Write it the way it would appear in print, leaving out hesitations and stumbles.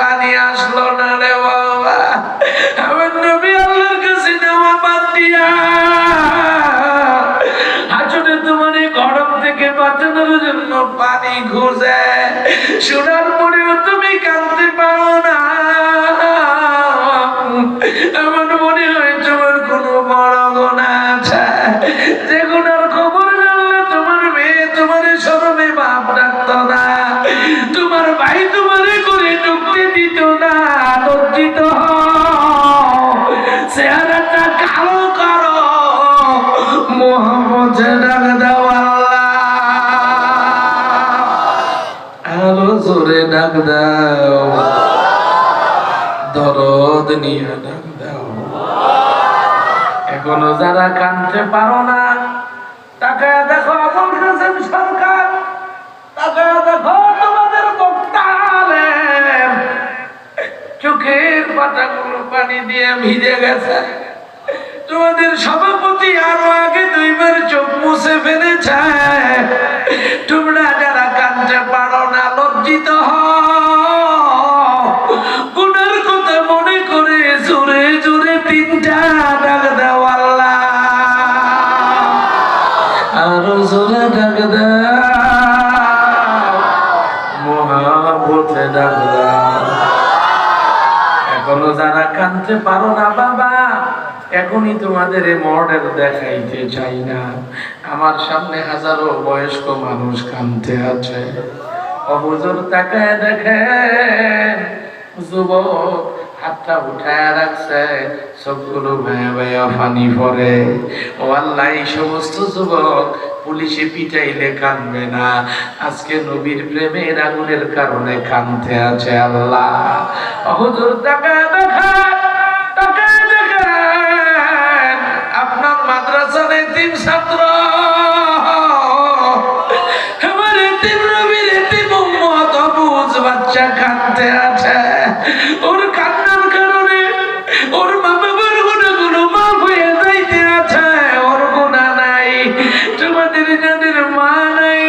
পানি আসলো না রে বাবা। আমার নবী আল্লাহর কাছে নেওয়া বাদ দিয়া হাজতে তোমার গরম থেকে বাঁচানোর জন্য পানি খুঁজে, শোনার পরেও তুমি কাঁদতে পারো না। আমার মনে হয় তোমার কোনো বড় গুনাহ আছে, যে গুনার খবর জানলে তোমার মেয়ে তোমার শরমে বাপ ডাকতো না, তোমার ভাই তোমারে করে ঢুকতে দিত না। লজ্জিত হও, চেহারাটা কালো করো, মোহাম্মদ ডাক দাও আল্লাহ, আরো জোরে ডাক দাও, দরদ নিয়ে ডাক দাও। এখনো যারা কাঁদতে পারো না, তাকায় দেখো আবুল কাসেম সরকার, তাকায় দেখো তোমাদের বক্তা আলেম, চোখের পাতাগুলো পানি দিয়ে ভিজে গেছে। তোমাদের সভাপতি আরো আগে দুইবার চোখ মুছে ফেলেছে। তোমরা যারা কাঁদতে পারো না, লজ্জিত হও, গুনার কথা মনে করে জোরে জোরে তিনটা ডাক দাও আল্লাহ, আরো জোরে ডাক দাও, মহাব্বতে ডাক দাও। এখনো যারা কাঁদতে পারো না বাবা, এখনই তোমাদের এই মডেল দেখাইতে চাই না। আমার সামনে হাজারো বয়স্ক মানুষ কাঁদতে আছে। হুজুর তাকায় দেখে যুবক হাতটা উঠায় রাখছে, সবগুলো ভাইয়া ভাইয়া পানি পড়ে। ও আল্লাহ, এই সমস্ত যুবক পুলিশে পিটাইলে কাঁদবে না, আজকে নবীর প্রেমের আগুনের কারণে কাঁদতে আছে আল্লাহ। হুজুর তাকায় দেখে, তাকায় দেখে আপনার মাদ্রাসার এতিম ছাত্র, আমার এতিম নবীর এতিম উম্মত অবুঝ বাচ্চা কাঁদতে আছে। ওর কান্নার কারণে ওর মা বাবার গুনাহগুলো মাফ হয়ে যাইতে আছে, ওর গুনাহ নাই। তোমাদের যাদের মা নাই